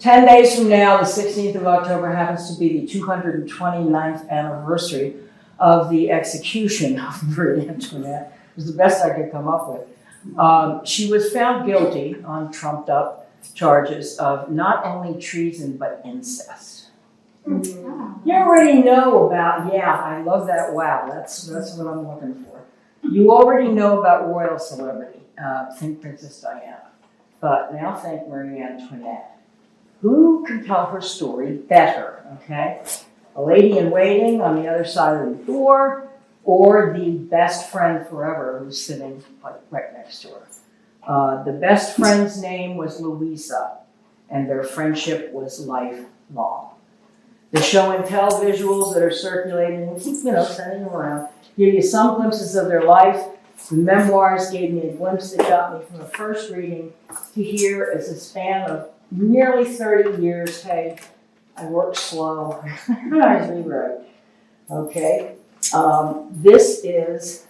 10 days from now, the 16th of October, happens to be the 229th anniversary of the execution of Marie Antoinette. It was the best I could come up with. She was found guilty on trumped up charges of not only treason, but incest. You already know about, yeah, I love that, wow, that's what I'm looking for. You already know about royal celebrity, think Princess Diana, but now think Marie Antoinette. Who can tell her story better, okay? A lady in waiting on the other side of the door, or the best friend forever who's sitting like right next to her. The best friend's name was Louisa, and their friendship was lifelong. The show and tell visuals that are circulating, and keep, sending them around, give you some glimpses of their life. The memoirs gave me a glimpse that got me from the first reading to here as a span of nearly 30 years. Hey, I work slow. I rewrite. Okay. This is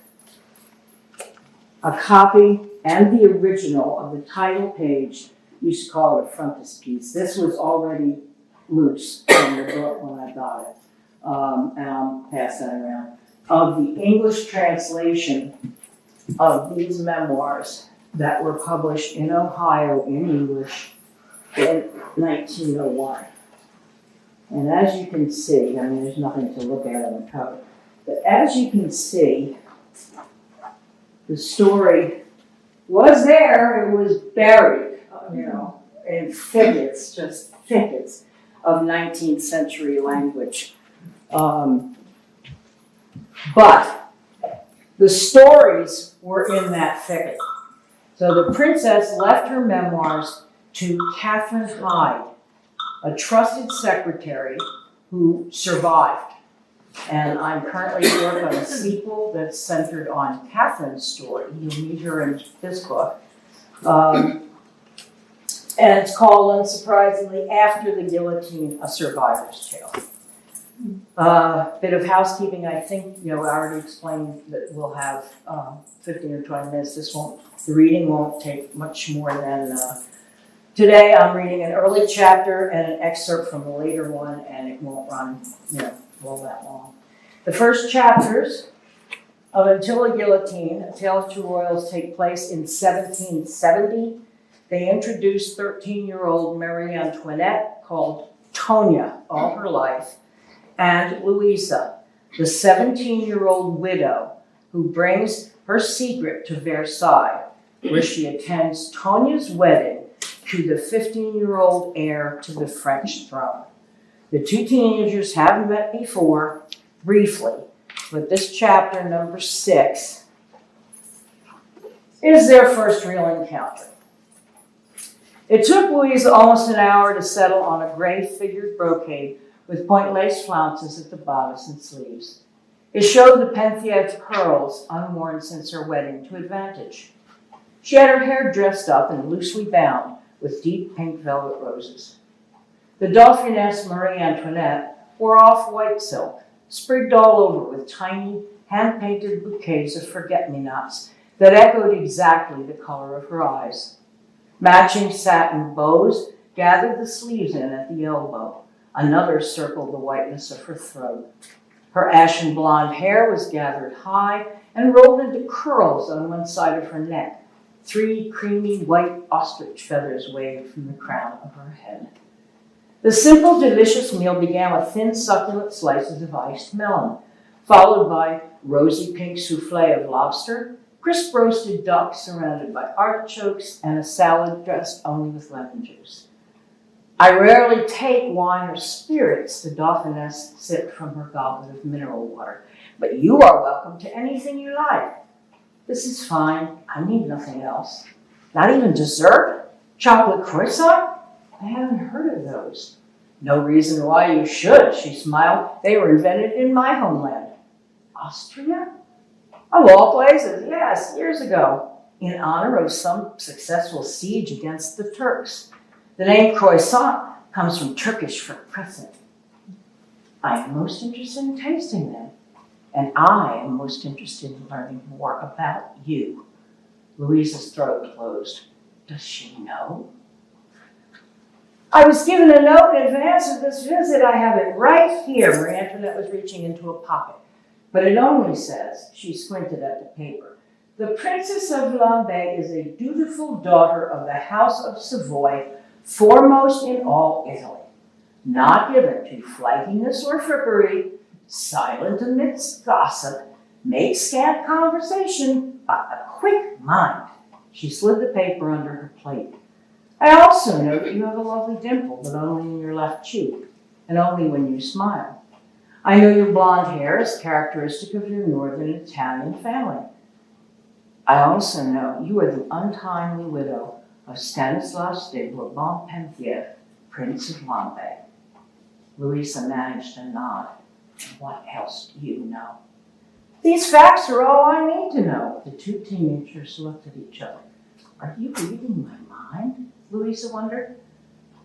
a copy and the original of the title page. You used to call it a frontispiece. This was already loose from the book when I got it. And I'll pass that around. Of the English translation of these memoirs that were published in Ohio in English in 1901. And as you can see, there's nothing to look at on the cover, but as you can see, the story was there, it was buried, in thickets, just thickets of 19th century language. But the stories were in that thicket. So the princess left her memoirs to Catherine Hyde, a trusted secretary who survived. And I'm currently working on a sequel that's centered on Catherine's story. You'll meet her in this book. And it's called, unsurprisingly, After the Guillotine, A Survivor's Tale. Bit of housekeeping, I think, I already explained that we'll have 15 or 20 minutes. The reading won't take much more than, today I'm reading an early chapter and an excerpt from a later one, and it won't run, all that long. The first chapters of Until a Guillotine, A Tale of Two Royals, take place in 1770. They introduced 13-year-old Marie Antoinette, called Tonya all her life, and Louisa, the 17-year-old widow who brings her secret to Versailles, where she attends Tonya's wedding to the 15-year-old heir to the French throne. The two teenagers have met before, briefly, but this chapter, number 6, is their first real encounter. It took Louisa almost an hour to settle on a gray figured brocade with point lace flounces at the bodice and sleeves. It showed the Penthièvre curls, unworn since her wedding, to advantage. She had her hair dressed up and loosely bound with deep pink velvet roses. The Dauphiness Marie Antoinette wore off-white silk, sprigged all over with tiny, hand-painted bouquets of forget-me-nots that echoed exactly the color of her eyes. Matching satin bows gathered the sleeves in at the elbow. Another circled the whiteness of her throat. Her ashen blonde hair was gathered high and rolled into curls on one side of her neck. 3 creamy white ostrich feathers waved from the crown of her head. The simple, delicious meal began with thin, succulent slices of iced melon, followed by rosy pink souffle of lobster, crisp roasted duck surrounded by artichokes, and a salad dressed only with lemon juice. I rarely take wine or spirits, the Dauphiness sipped from her goblet of mineral water, but you are welcome to anything you like. This is fine. I need nothing else. Not even dessert? Chocolate croissant? I haven't heard of those. No reason why you should, she smiled. They were invented in my homeland. Austria? Of all places, yes, years ago, in honor of some successful siege against the Turks. The name croissant comes from Turkish for crescent. I am most interested in tasting them, and I am most interested in learning more about you. Louisa's throat closed. Does she know? I was given a note in advance of this visit. I have it right here. Marie Antoinette was reaching into a pocket. But it only says, she squinted at the paper, the Princess of Lambaye is a dutiful daughter of the House of Savoy, foremost in all Italy, not given to flightiness or frippery, silent amidst gossip, makes scant conversation, but a quick mind. She slid the paper under her plate. I also know that you have a lovely dimple, but only in your left cheek, and only when you smile. I know your blonde hair is characteristic of your northern Italian family. I also know you are the untimely widow of Stanislas de Bourbon-Penthièvre, Prince of Lambaye. Louisa managed a nod. What else do you know? These facts are all I need to know. The two teenagers looked at each other. Are you reading my mind? Louisa wondered.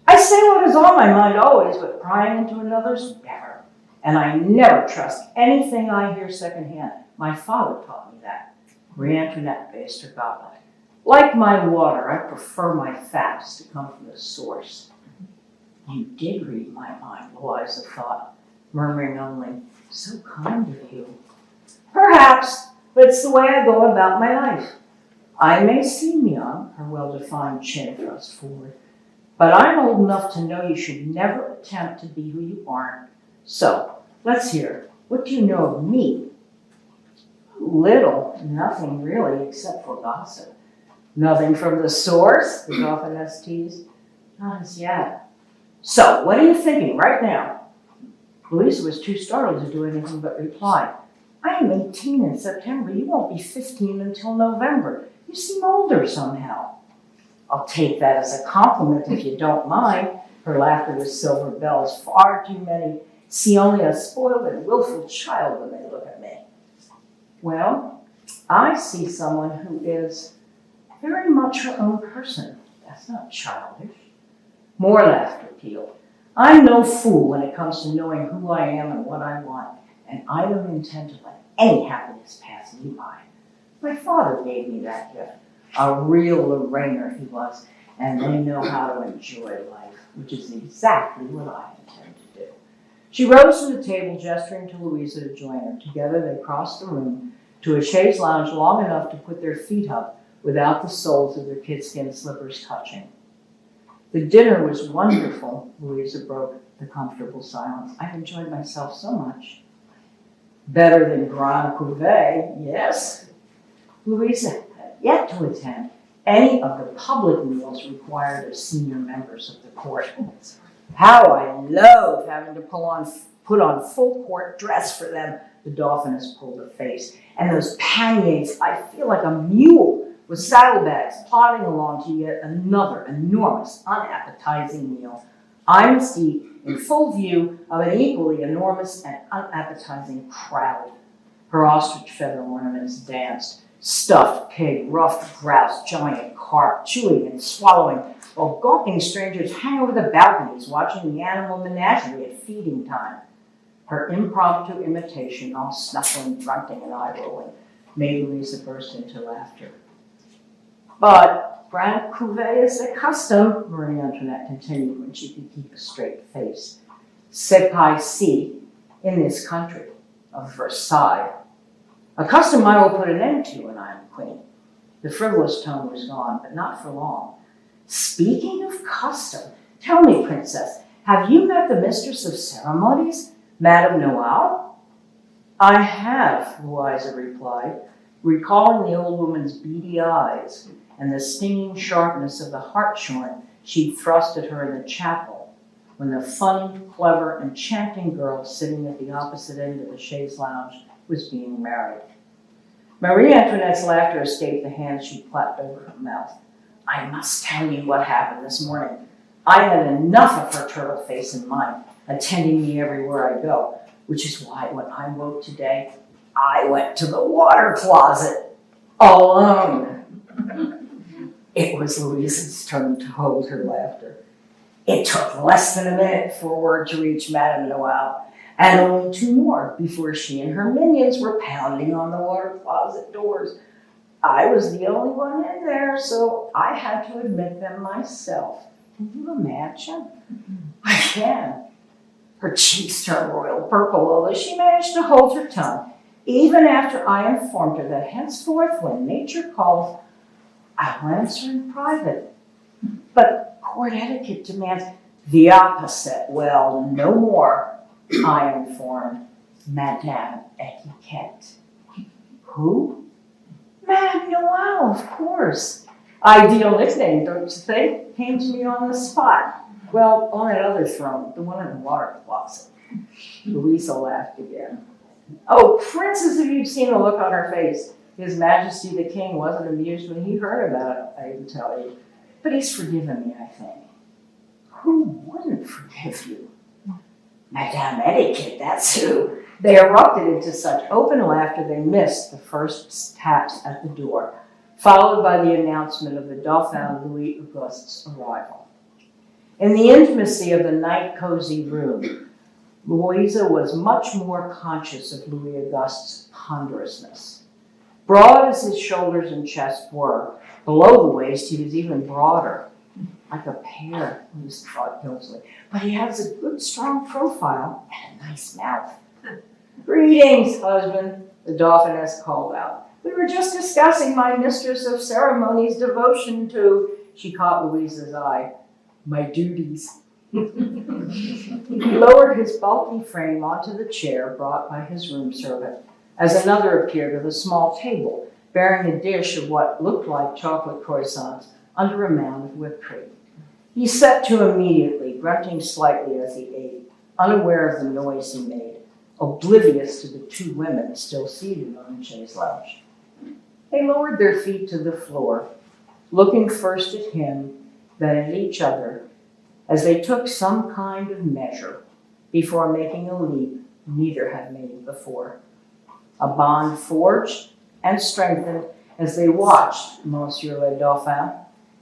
I say what is on my mind always, but prying into another's never. And I never trust anything I hear secondhand. My father taught me that. Marie Antoinette raised her goblet. Like my water, I prefer my facts to come from the source. You did read my mind, Louisa thought, murmuring only, so kind of you. Perhaps, but it's the way I go about my life. I may seem young, her well-defined chin thrust forward, but I'm old enough to know you should never attempt to be who you aren't. So, let's hear. What do you know of me? Little, nothing really, except for gossip. Nothing from the source, the Dauphiness teased. Not as yet. So, what are you thinking right now? Louisa was too startled to do anything but reply. I am 18 in September. You won't be 15 until November. You seem older somehow. I'll take that as a compliment if you don't mind. Her laughter was silver bells. Far too many see only a spoiled and willful child when they look at me. Well, I see someone who is very much her own person. That's not childish. More laughter pealed. I'm no fool when it comes to knowing who I am and what I want, and I don't intend to let any happiness pass me by. My father gave me that gift. A real Lorrainer he was, and they know how to enjoy life, which is exactly what I intend to do. She rose from the table, gesturing to Louisa to join her. Together they crossed the room to a chaise lounge long enough to put their feet up without the soles of their kidskin slippers touching. The dinner was wonderful, Louisa broke the comfortable silence. I've enjoyed myself so much. Better than Grand Cuvée, yes. Louisa had yet to attend any of the public meals required of senior members of the court. How I loathe having to put on full court dress for them. The Dauphiness pulled a face. And those panniers, I feel like a mule with saddlebags plodding along to yet another enormous, unappetizing meal. I must eat in full view of an equally enormous and unappetizing crowd. Her ostrich feather ornaments danced. Stuffed pig, ruffed grouse, giant carp, chewing and swallowing, while gawking strangers hang over the balconies watching the animal menagerie at feeding time. Her impromptu imitation, all snuffling, grunting, and eye-rolling, made Louisa burst into laughter. But Grand Cuvée is a custom, Marie Antoinette continued when she could keep a straight face. C'est pas ici, in this country of Versailles. A custom I will put an end to when I am queen. The frivolous tone was gone, but not for long. Speaking of custom, tell me, princess, have you met the mistress of ceremonies, Madame Noel? I have, Louisa replied, recalling the old woman's beady eyes and the stinging sharpness of the hartshorn she thrust at her in the chapel when the funny, clever, enchanting girl sitting at the opposite end of the chaise lounge was being married. Marie Antoinette's laughter escaped the hand she clapped over her mouth. I must tell you what happened this morning. I had enough of her turtle face in mind, attending me everywhere I go, which is why when I woke today, I went to the water closet alone. It was Louisa's turn to hold her laughter. It took less than a minute for word to reach Madame Noel, and only 2 more before she and her minions were pounding on the water closet doors. I was the only one in there, so I had to admit them myself. Can you imagine? I can. Her cheeks turned royal purple, although she managed to hold her tongue, even after I informed her that henceforth, when nature calls, I'll answer in private. But court etiquette demands the opposite. Well, no more, I informed Madame Etiquette. Who? Madame Noel, of course. Ideal nickname, don't you think? Came to me on the spot. Well, on another throne, the one in the water closet. Louisa laughed again. Oh, Princess, if you'd seen the look on her face. His Majesty the King wasn't amused when he heard about it, I can tell you. But he's forgiven me, I think. Who wouldn't forgive you? Madame Etiquette, that's who. They erupted into such open laughter they missed the first taps at the door, followed by the announcement of the Dauphin Louis Auguste's arrival. In the intimacy of the night-cozy room, Louisa was much more conscious of Louis Auguste's ponderousness. Broad as his shoulders and chest were, below the waist he was even broader, like a pear, Louisa thought guiltily. But he has a good, strong profile and a nice mouth. Greetings, husband, the Dauphiness called out. We were just discussing my mistress of ceremonies' devotion to, she caught Louisa's eye, my duties. He lowered his bulky frame onto the chair brought by his room servant, as another appeared with a small table, bearing a dish of what looked like chocolate croissants under a mound of whipped cream. He set to immediately, grunting slightly as he ate, unaware of the noise he made, oblivious to the two women still seated on the chaise lounge. They lowered their feet to the floor, looking first at him, then at each other, as they took some kind of measure before making a leap neither had made before. A bond forged and strengthened as they watched Monsieur le Dauphin,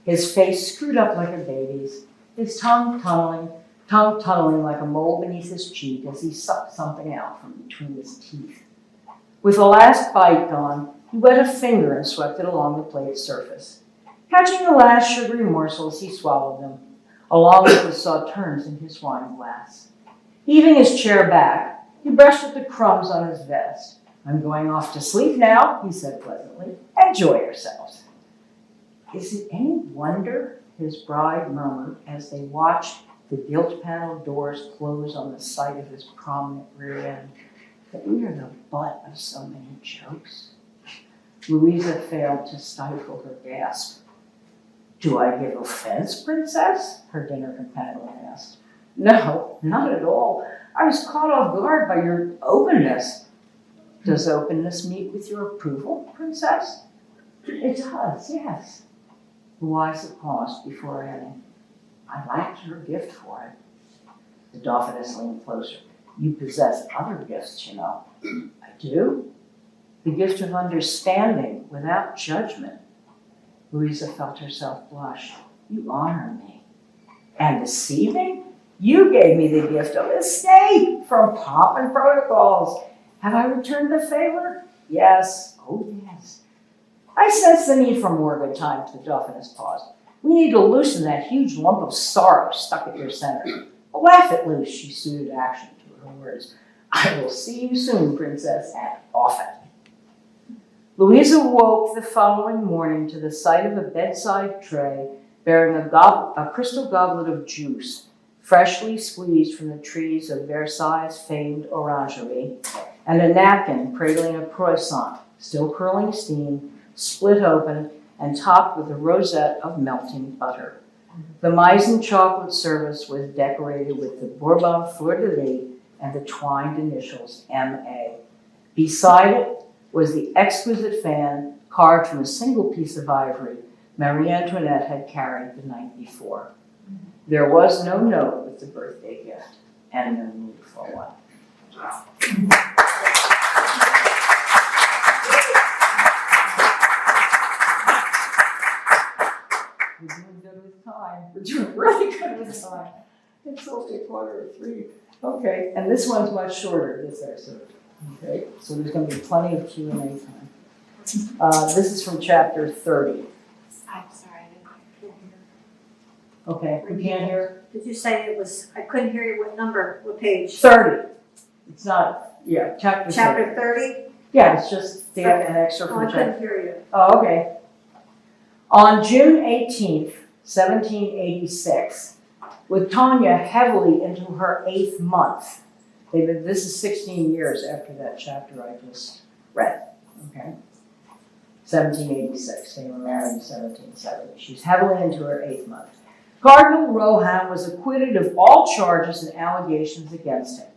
his face screwed up like a baby's, his tongue tunneling like a mole beneath his cheek as he sucked something out from between his teeth. With the last bite gone, he wet a finger and swept it along the plate's surface. Catching the last sugary morsels, he swallowed them, along with the sauternes in his wine glass. Heaving his chair back, he brushed at the crumbs on his vest. I'm going off to sleep now, he said pleasantly. Enjoy yourselves. Is it any wonder, his bride murmured as they watched the gilt-paneled doors close on the sight of his prominent rear end, that we are the butt of so many jokes? Louisa failed to stifle her gasp. Do I give offense, Princess? Her dinner companion asked. No, not at all. I was caught off guard by your openness. Does openness meet with your approval, Princess? It does, yes. Louisa paused before adding, I lacked your gift for it. The Dauphiness leaned closer. You possess other gifts, you know. I do? The gift of understanding without judgment. Louisa felt herself blush. You honor me. And deceiving? You gave me the gift of escape from pomp and protocols. Have I returned the favor? Yes. Oh, yes. I sense the need for more good times, the Dauphiness paused. We need to loosen that huge lump of sorrow stuck at your center. Laugh it loose, she suited action to her words. I will see you soon, Princess, and often. Louisa woke the following morning to the sight of a bedside tray bearing a crystal goblet of juice, freshly squeezed from the trees of Versailles' famed orangery, and a napkin cradling a croissant, still curling steam, split open and topped with a rosette of melting butter. The Meissen chocolate service was decorated with the Bourbon fleur-de-lis and the twined initials M.A. Beside it was the exquisite fan carved from a single piece of ivory Marie Antoinette had carried the night before. There was no note with the birthday gift, and no need for one. We're doing good with time. We're doing really good with time. It's only 2:45. Okay, and this one's much shorter, this excerpt. Okay, so there's going to be plenty of Q&A time. This is from chapter 30. I'm sorry, I didn't hear. Okay, we can't hear? Did you say it was, I couldn't hear you, what number, what page? 30. It's not, yeah, chapter 30. Chapter 30? Yeah, it's just the an excerpt Oh, from I chapter. couldn't hear you. Oh, okay. On June 18th, 1786, with Tanya heavily into her 8th month, this is 16 years after that chapter I just read, okay? 1786, they were married in 1770. She's heavily into her 8th month. Cardinal Rohan was acquitted of all charges and allegations against him.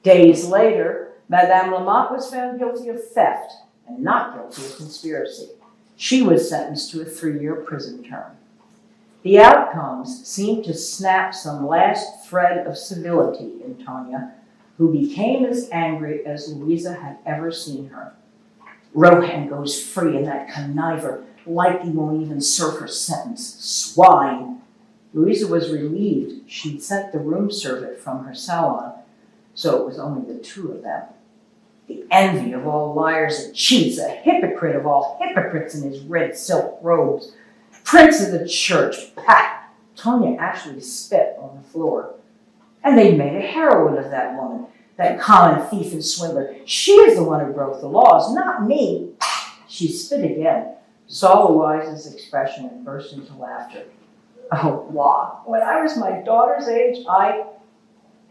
Days later, Madame Lamothe was found guilty of theft and not guilty of conspiracy. She was sentenced to a 3-year prison term. The outcomes seemed to snap some last thread of civility in Tanya, who became as angry as Louisa had ever seen her. Rohan goes free and that conniver likely won't even serve her sentence. Swine! Louisa was relieved she'd sent the room servant from her salon, so it was only the 2 of them. The envy of all liars and cheats, a hypocrite of all hypocrites in his red silk robes. Prince of the church, pah! Tanya actually spit on the floor. And they made a heroine of that woman, that common thief and swindler. She is the one who broke the laws, not me. She spit again, saw Louisa's expression, and burst into laughter. Oh, wow. When I was my daughter's age, I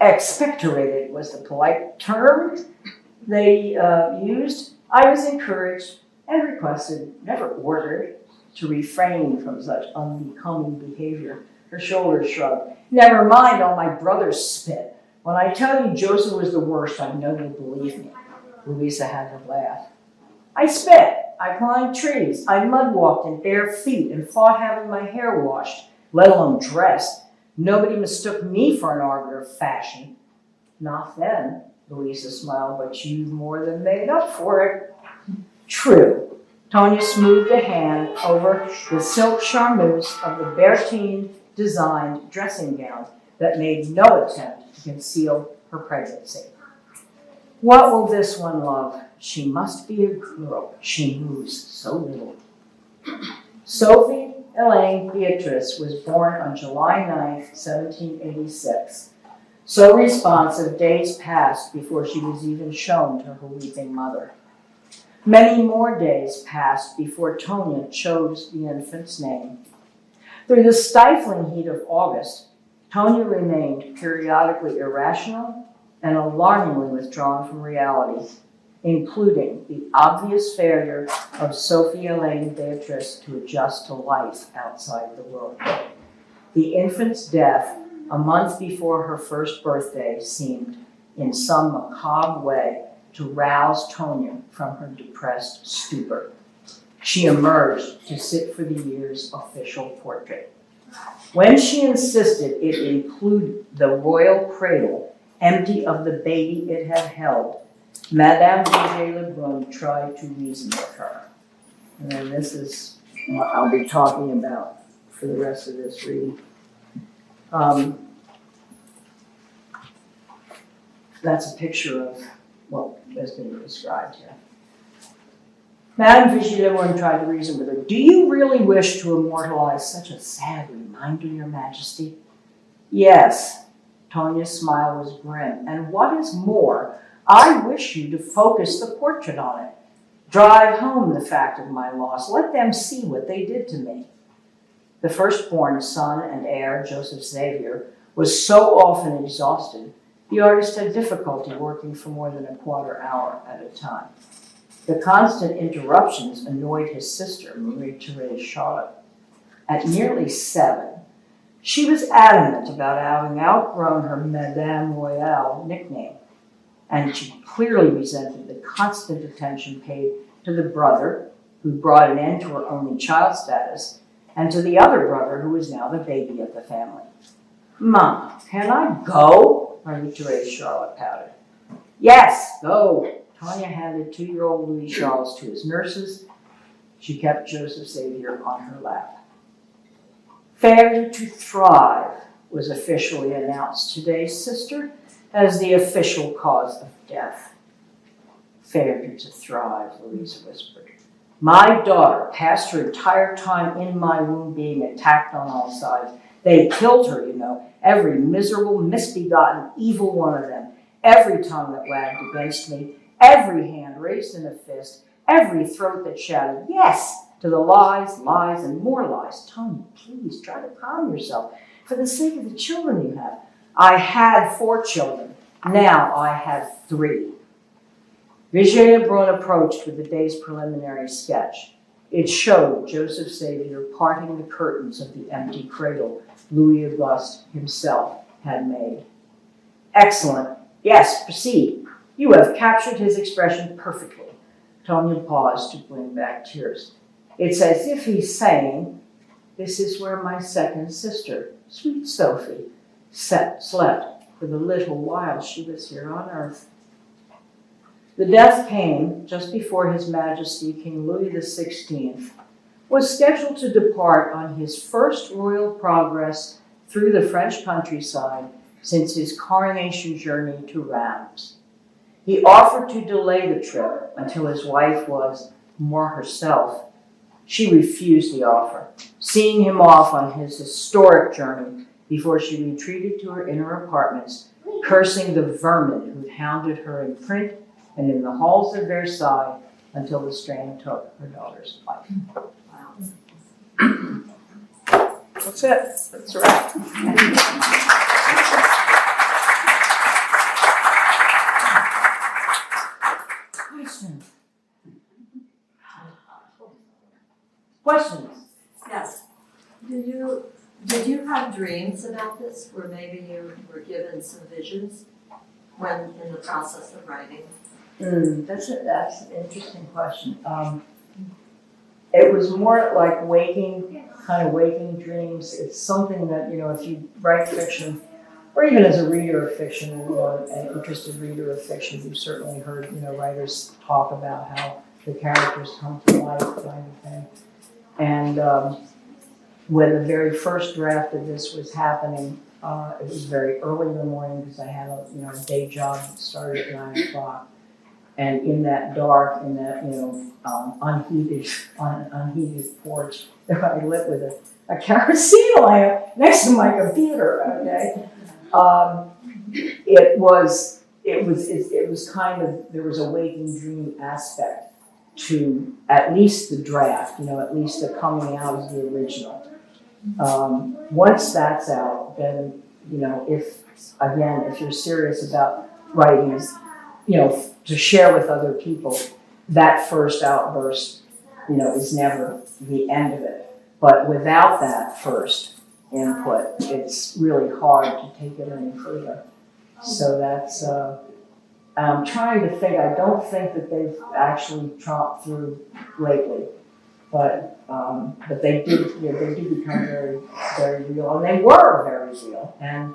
expectorated was the polite term they used. I was encouraged and requested, never ordered, to refrain from such unbecoming behavior. Her shoulders shrugged. Never mind all my brother's spit. When I tell you Joseph was the worst, I know you'll believe me. Louisa had to laugh. I spit. I climbed trees. I mud-walked in bare feet and fought having my hair washed, let alone dressed. Nobody mistook me for an arbiter of fashion. Not then, Louisa smiled, but you've more than made up for it. True. Tanya smoothed a hand over the silk charmeuse of the Bertine-designed dressing gown that made no attempt to conceal her pregnancy. What will this one love? She must be a girl. She moves so little. Sophie Elaine Beatrice was born on July 9th, 1786. So responsive, days passed before she was even shown to her weeping mother. Many more days passed before Tonya chose the infant's name. Through the stifling heat of August, Tonya remained periodically irrational and alarmingly withdrawn from reality, including the obvious failure of Sophie Elaine Beatrice to adjust to life outside the world. The infant's death, a month before her first birthday, seemed, in some macabre way, to rouse Tonya from her depressed stupor. She emerged to sit for the year's official portrait. When she insisted it include the royal cradle, empty of the baby it had held, Madame de Lebrun tried to reason with her. And then this is what I'll be talking about for the rest of this reading. That's a picture of what has been described here. Madame de Lebrun tried to reason with her. Do you really wish to immortalize such a sad reminder, Your Majesty? Yes. Tonya's smile was grim. And what is more, I wish you to focus the portrait on it. Drive home the fact of my loss. Let them see what they did to me. The firstborn son and heir, Joseph Xavier, was so often exhausted, the artist had difficulty working for more than a quarter hour at a time. The constant interruptions annoyed his sister, Marie-Thérèse Charlotte. At nearly 7, she was adamant about having outgrown her Madame Royale nickname, and she clearly resented the constant attention paid to the brother, who brought an end to her only child status, and to the other brother, who was now the baby of the family. Mom, can I go? Marie-Thérèse Charlotte pouted. Yes, go. Tanya handed 2-year-old Louis Charles to his nurses. She kept Joseph Xavier on her lap. Failure to thrive was officially announced today, sister, as the official cause of death. Failure to thrive, Louisa whispered. My daughter passed her entire time in my womb being attacked on all sides, They killed her, every miserable, misbegotten, evil one of them, every tongue that wagged against me, every hand raised in a fist, every throat that shouted, yes, to the lies, lies, and more lies. Tony, please try to calm yourself for the sake of the children you have. I had 4 children. Now I have 3. Virginia Brun approached with the day's preliminary sketch. It showed Joseph Xavier parting the curtains of the empty cradle Louis Auguste himself had made. Excellent. Yes, proceed. You have captured his expression perfectly. Tonya paused to bring back tears. It's as if he's saying, this is where my second sister, sweet Sophie, slept for the little while she was here on earth. The death came just before His Majesty King Louis XVI was scheduled to depart on his first royal progress through the French countryside since his coronation journey to Reims. He offered to delay the trip until his wife was more herself. She refused the offer, seeing him off on his historic journey before she retreated to her inner apartments, cursing the vermin who'd hounded her in print and in the halls of Versailles until the strain took her daughter's life. Wow. That's it. That's a wrap. Questions? Yes. Did you have dreams about this, where maybe you were given some visions when in the process of writing? That's an interesting question. It was more like waking dreams. It's something that, if you write fiction, or even as a reader of fiction, an interested reader of fiction, you've certainly heard, writers talk about how the characters come to life, kind of thing. And when the very first draft of this was happening, it was very early in the morning because I had a day job that started at 9 o'clock. And in that dark, unheated porch that I lit with a kerosene lamp next to my computer, okay? It was kind of, there was a waking dream aspect to at least the draft, at least the coming out of the original. Once that's out, then, if you're serious about writing, to share with other people, that first outburst, is never the end of it. But without that first input, it's really hard to take it any further. So that's, I'm trying to think, I don't think that they've actually tromped through lately, but they did become very, very real, and they were very real. And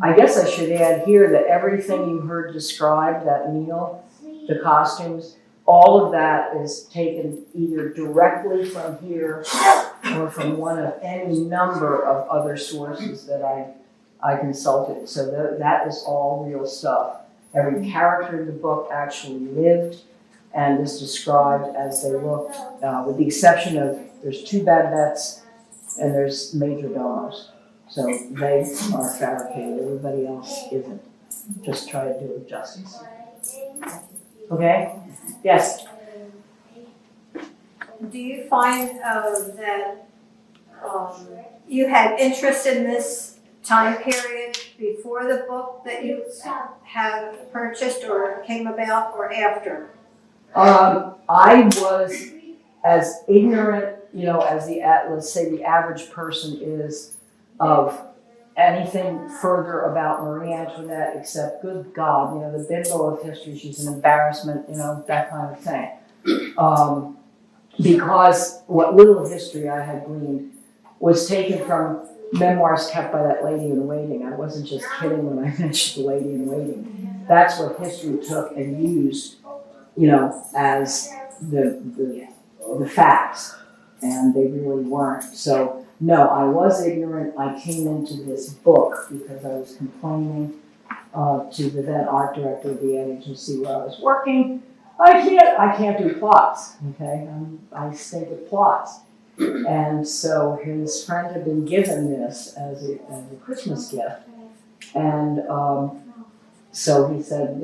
I guess I should add here that everything you heard described, that meal, the costumes, all of that is taken either directly from here or from one of any number of other sources that I consulted. So that is all real stuff. Every character in the book actually lived and is described as they looked, with the exception of there's 2 Babettes and there's Major Domos. So they are fabricated, everybody else isn't. Just try to do it justice. Okay? Yes? Do you find that you had interest in this time period before the book that you have purchased or came about, or after? I was as ignorant, as let's say the average person is of anything further about Marie Antoinette, except, good God, the bimbo of history, she's an embarrassment, that kind of thing. Because what little history I had gleaned was taken from memoirs kept by that lady in waiting. I wasn't just kidding when I mentioned the lady in waiting. That's what history took and used, as the facts, and they really weren't. So no, I was ignorant. I came into this book because I was complaining to the then art director of the agency where I was working. I can't do plots, okay? I stink at plots. And so his friend had been given this as a Christmas gift. And so he said,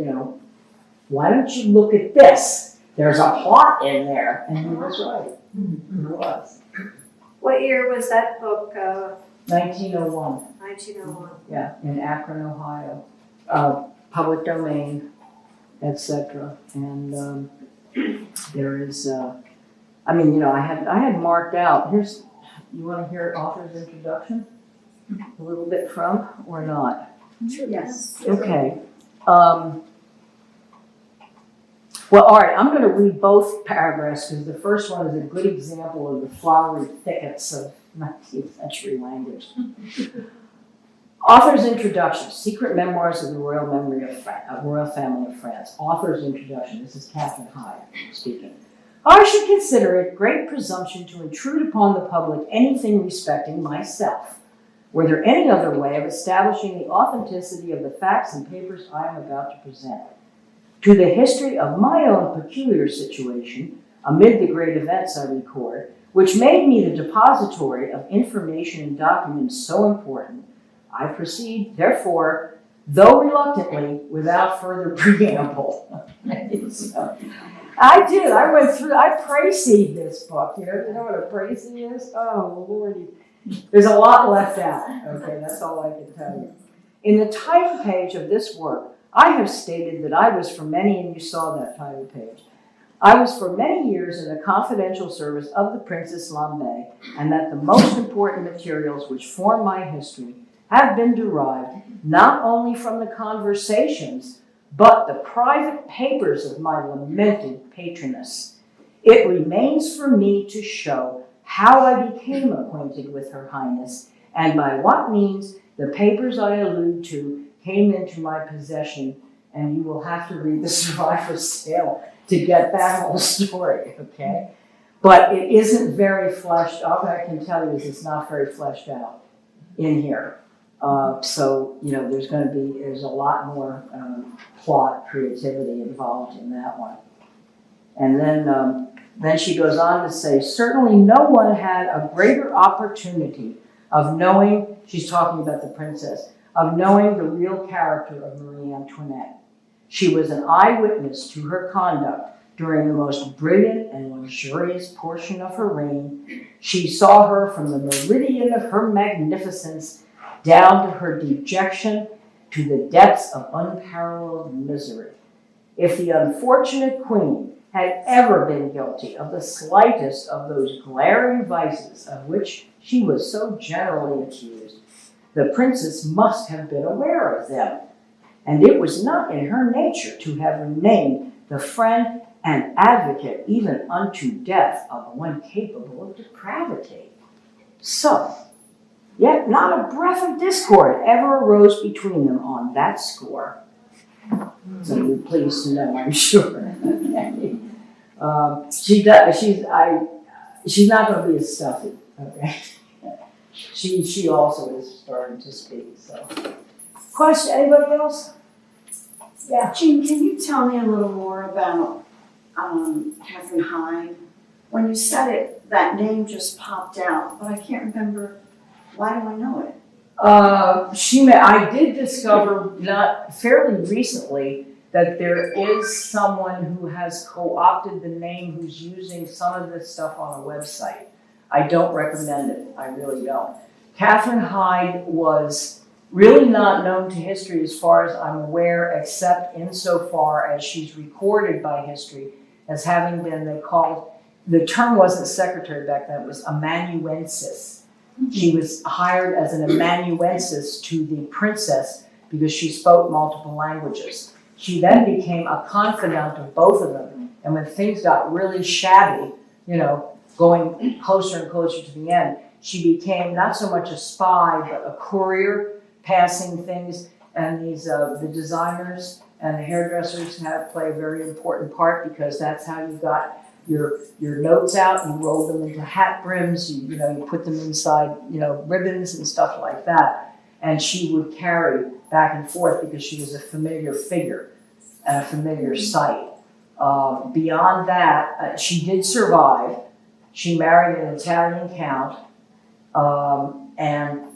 why don't you look at this? There's a plot in there. And he was right. He was. What year was that book? 1901. 1901. Yeah, in Akron, Ohio. Public domain, etc. And there is, I had marked out, you want to hear author's introduction? A little bit from, or not? Yes. Okay. Well, all right, I'm going to read both paragraphs because the first one is a good example of the flowery thickets of 19th century language. Author's introduction, Secret Memoirs of the Royal Family of France. Author's introduction, this is Catherine Hyde speaking. I should consider it great presumption to intrude upon the public anything respecting myself. Were there any other way of establishing the authenticity of the facts and papers I am about to present? To the history of my own peculiar situation, amid the great events I record, which made me the depository of information and documents so important, I proceed, therefore, though reluctantly, without further preamble. So, I praise-seed this book. You know what a praise-seed is? Oh, Lordy. There's a lot left out. Okay, that's all I can tell you. In the title page of this work, I have stated that I was for many, and you saw that title page, I was for many years in the confidential service of the Princess Lambe, and that the most important materials which form my history have been derived not only from the conversations, but the private papers of my lamented patroness. It remains for me to show how I became acquainted with Her Highness, and by what means the papers I allude to came into my possession, and you will have to read the Survivor's Tale to get that whole story, okay? But it isn't very fleshed out. All I can tell you is it's not very fleshed out in here. So, there's a lot more plot creativity involved in that one. And then she goes on to say, certainly no one had a greater opportunity of knowing, she's talking about the princess, of knowing the real character of Marie Antoinette. She was an eyewitness to her conduct during the most brilliant and luxurious portion of her reign. She saw her from the meridian of her magnificence down to her dejection, to the depths of unparalleled misery. If the unfortunate queen had ever been guilty of the slightest of those glaring vices of which she was so generally accused, the princess must have been aware of them, and it was not in her nature to have remained the friend and advocate even unto death of one capable of depravity. So, yet not a breath of discord ever arose between them on that score. So you're pleased to know, I'm sure. She's not going to be as stuffy. Okay. She also is starting to speak. So, question? Anybody else? Yeah. Jean, can you tell me a little more about Catherine Hyde? When you said it, that name just popped out, but I can't remember. Why do I know it? I did discover not fairly recently that there is someone who has co-opted the name who's using some of this stuff on a website. I don't recommend it. I really don't. Catherine Hyde was really not known to history as far as I'm aware, except insofar as she's recorded by history as having been, the term wasn't secretary back then, it was amanuensis. She was hired as an amanuensis to the princess because she spoke multiple languages. She then became a confidant of both of them. And when things got really shabby, going closer and closer to the end, she became not so much a spy, but a courier, passing things. And these the designers and the hairdressers play a very important part because that's how you got your notes out. You rolled them into hat brims. You put them inside ribbons and stuff like that. And she would carry back and forth because she was a familiar figure and a familiar sight. Beyond that, she did survive, She married an Italian count and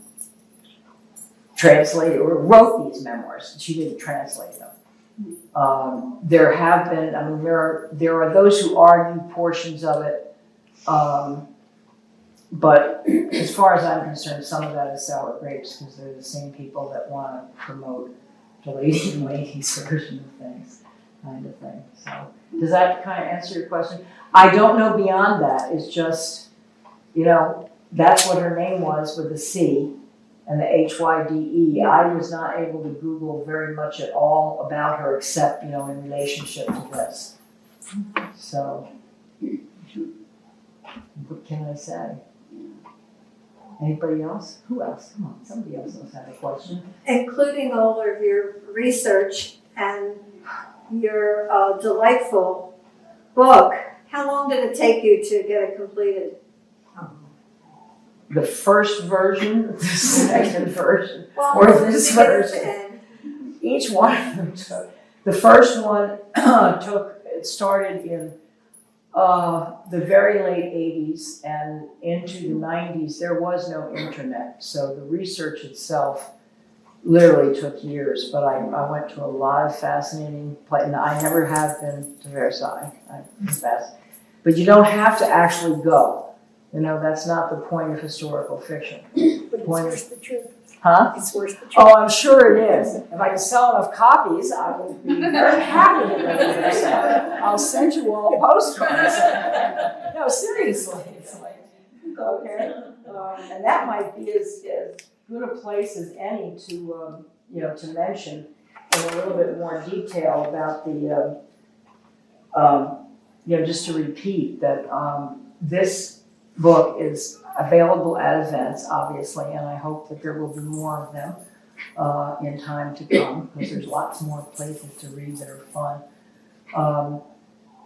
translated or wrote these memoirs. She didn't translate them. There have been, I mean, there are those who argue portions of it, but as far as I'm concerned, some of that is sour grapes because they're the same people that want to promote the lady and ladies version of things, kind of thing. So, does that kind of answer your question? I don't know beyond that. It's just, you know, that's what her name was with a C and the HYDE. I was not able to Google very much at all about her except, you know, in relationship to this. So, what can I say? Anybody else? Who else? Come on, somebody else must have a question. Including all of your research and your delightful book, how long did it take you to get it completed? The first version, the second version, Well, or this from beginning to version. end. Each one of them took. The first one it started in the very late 80s and into the 90s. There was no internet, so the research itself literally took years, but I went to a lot of fascinating places, and I never have been to Versailles, I confess. But you don't have to actually go. You know, that's not the point of historical fiction. But it's worth the truth. Huh? It's worth the truth. Oh, I'm sure it is. If I can sell enough copies, I will be very happy to go to Versailles. I'll send you all postcards. No, seriously. It's like, okay. And that might be as good a place as any to, you know, to mention in a little bit more detail about the, you know, just to repeat that this book is available at events, obviously, and I hope that there will be more of them in time to come, because there's lots more places to read that are fun.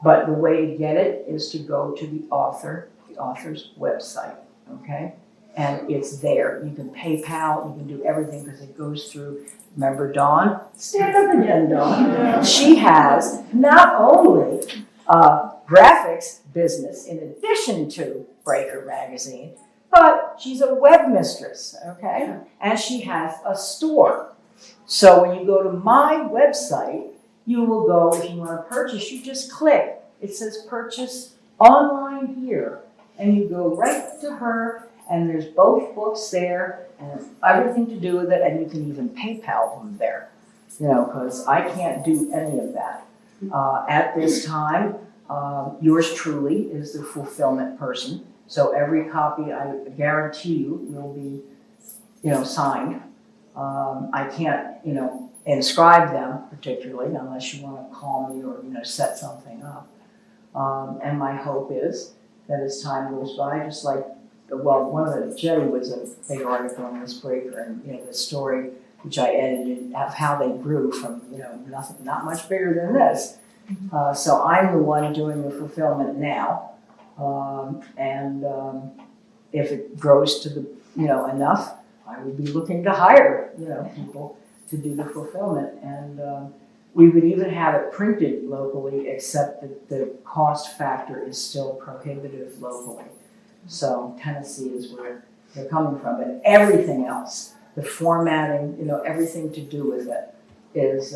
But the way to get it is to go to the author's website, okay? And it's there. You can PayPal, you can do everything because it goes through. Remember Dawn? Stand up again, Dawn. She has not only graphics business in addition to Breaker magazine, but she's a web mistress, okay? And she has a store. So when you go to my website, you will go, if you want to purchase, you just click. It says purchase online here. And you go right to her, and there's both books there, and everything to do with it, and you can even PayPal them there, you know, because I can't do any of that. At this time, yours truly is the fulfillment person. So every copy, I guarantee you, will be, you know, signed. I can't, you know, inscribe them particularly unless you want to call me or, you know, set something up. And my hope is that as time goes by, just like, well, one of the, Jenny was a big article on this Breaker, and, you know, the story which I edited of how they grew from, you know, nothing, not much bigger than this. So I'm the one doing the fulfillment now. If it grows to the, you know, enough, I would be looking to hire, you know, people to do the fulfillment. And we would even have it printed locally, except that the cost factor is still prohibitive locally. So Tennessee is where they're coming from. But everything else, the formatting, you know, everything to do with it is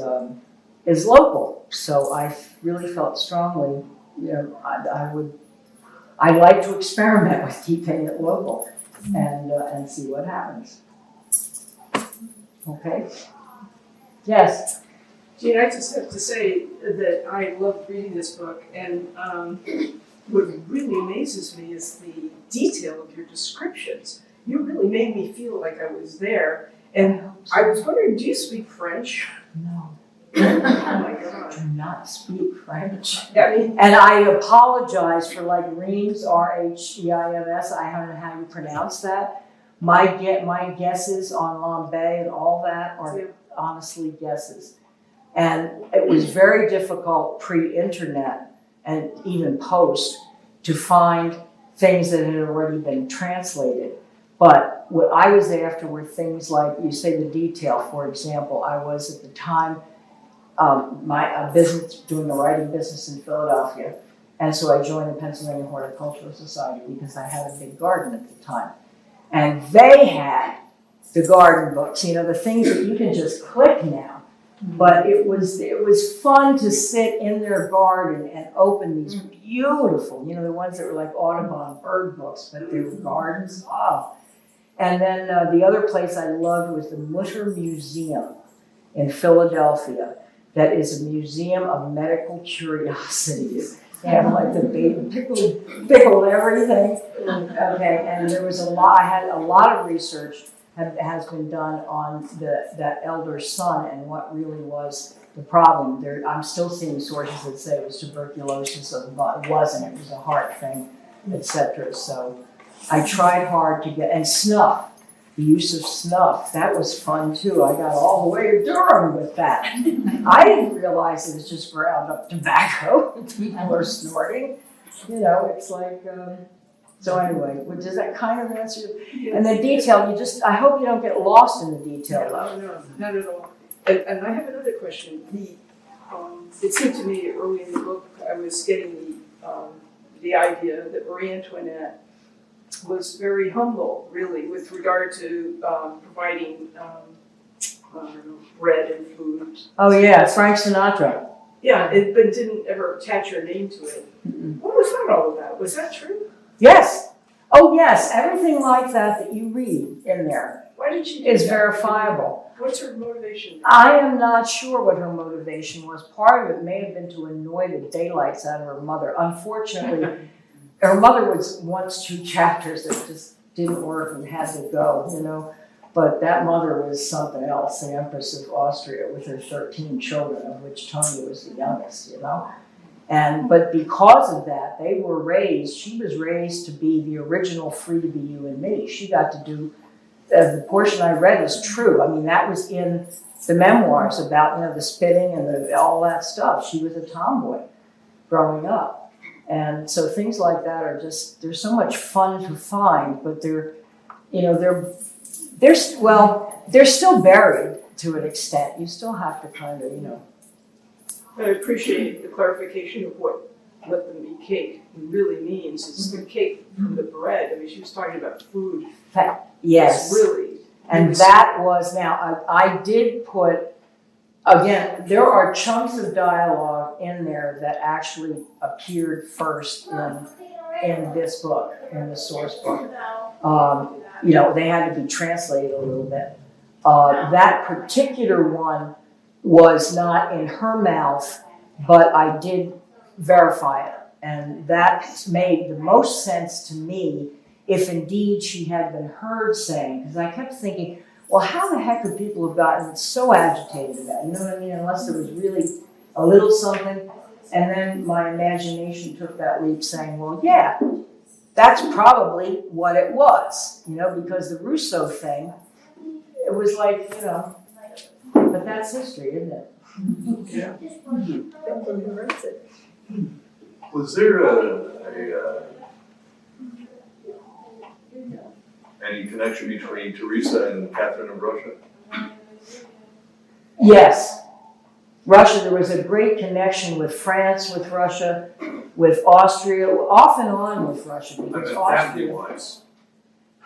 local. So I really felt strongly, you know, I'd like to experiment with keeping it local and see what happens. Okay? Yes? Jean, I just have to say that I loved reading this book, and what really amazes me is the detail of your descriptions. You really made me feel like I was there, and I was wondering, do you speak French? No. Oh my God. Do not speak French. I mean, And I apologize for like Reims, R-H-E-I-M-S. I don't know how you pronounce that. My guesses on Lambay and all that are honestly guesses. And it was very difficult pre-internet and even post to find things that had already been translated. But what I was after were things like, you say the detail, for example, I was at the time my business, doing the writing business in Philadelphia, And so I joined the Pennsylvania Horticultural Society because I had a big garden at the time. And they had the garden books, the things that you can just click now. But it was fun to sit in their garden and open these beautiful, the ones that were like Audubon bird books, but they were gardens. Oh. And then the other place I loved was the Mutter Museum in Philadelphia. That is a museum of medical curiosities. They have like the baby pickled everything. Okay, and there was I had a lot of research has been done on that elder son and what really was the problem. I'm still seeing sources that say it was tuberculosis, but it wasn't. It was a heart thing, etc. So I tried hard to and snuff, the use of snuff, that was fun too. I got all the way to Durham with that. I didn't realize it was just ground up tobacco people are snorting. It's like, so anyway, does that kind of answer? And the detail, I hope you don't get lost in the detail though. No, not at all. And I have another question. It seemed to me early in the book, I was getting the idea that Marie Antoinette was very humble, really, with regard to providing bread and food. Oh yeah, Frank Sinatra. Yeah, but didn't ever attach her name to it. Mm-mm. What was that all about? Was that true? Yes. Oh yes, everything like that you read in there Why did she do is that? verifiable. What's her motivation? I am not sure what her motivation was. Part of it may have been to annoy the daylights out of her mother. Unfortunately, her mother was once 2 chapters that just didn't work and had to go, But that mother was something else, the Empress of Austria with her 13 children, of which Tony was the youngest, But because of that, she was raised to be the original free to be you and me. She got to do, the portion I read is true. I mean, that was in the memoirs about, the spitting and all that stuff. She was a tomboy growing up. And so things like that are they're so much fun to find, but they're still buried to an extent. You still have to kind of, I appreciate the clarification of what let them eat cake really means. It's the cake from the bread. I mean, she was talking about food. yes. It's really. And that was, now, I did put, again, there are chunks of dialogue in there that actually appeared first in this book, in the source book. They had to be translated a little bit. That particular one was not in her mouth, but I did verify it. And that made the most sense to me if indeed she had been heard saying, because I kept thinking, well, how the heck could people have gotten so agitated about it? You know what I mean? Unless there was really a little something. And then my imagination took that leap saying, well, yeah, that's probably what it was, because the Rousseau thing, it was like, but that's history, isn't it? Yeah. Was there any connection between Teresa and Catherine of Russia? Yes. Russia, there was a great connection with France, with Russia, with Austria, off and on with Russia. Because family-wise.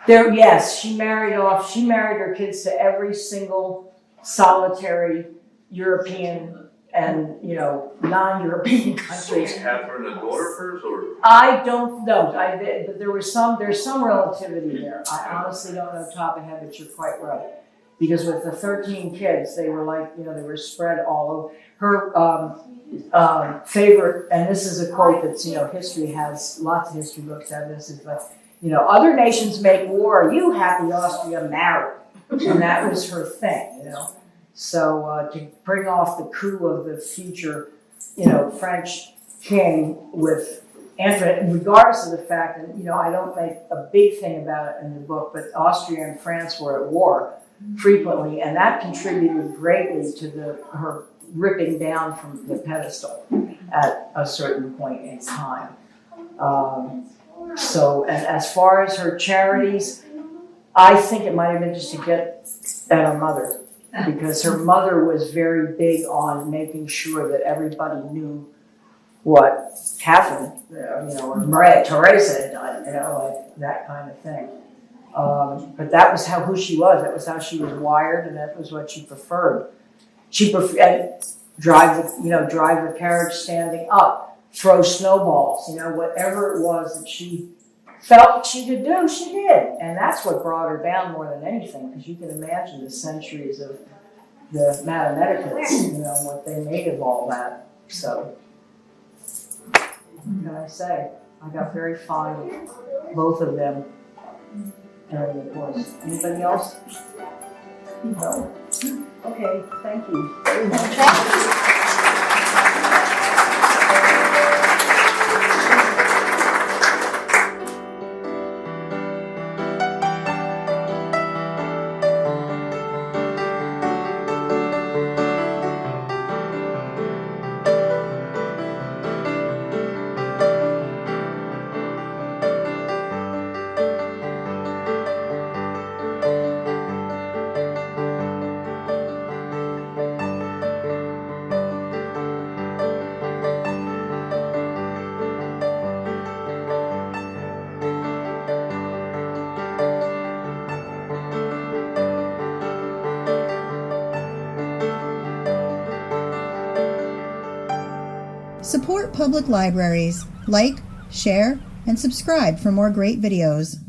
Yes, she married her kids to every single solitary European and, non-European countries. Was Catherine a daughter of hers, or? I don't know, but there's some relativity there. I honestly don't know top of head, but you're quite right. Because with the 13 kids, they were like, they were spread all over. Her favorite, and this is a quote that's, history has, lots of history books have this, is like, other nations make war, you happy Austria marry. And that was her thing, So to bring off the coup of the future, French king with Antoinette, regardless of the fact that, I don't make a big thing about it in the book, but Austria and France were at war frequently, and that contributed greatly to her ripping down from the pedestal at a certain point in time. And as far as her charities, I think it might have been just to get at her mother, because her mother was very big on making sure that everybody knew what Catherine, or Maria Teresa had done, like that kind of thing. But that was who she was. That was how she was wired, and that was what she preferred. She preferred drive the carriage standing up, throw snowballs, whatever it was that she felt she could do, she did. And that's what brought her down more than anything, because you can imagine the centuries of the mathematics, what they made of all that. So, what can I say? I got very fond of both of them during the course. Anybody else? No? Okay, thank you very much. Support public libraries. Like, share, and subscribe for more great videos.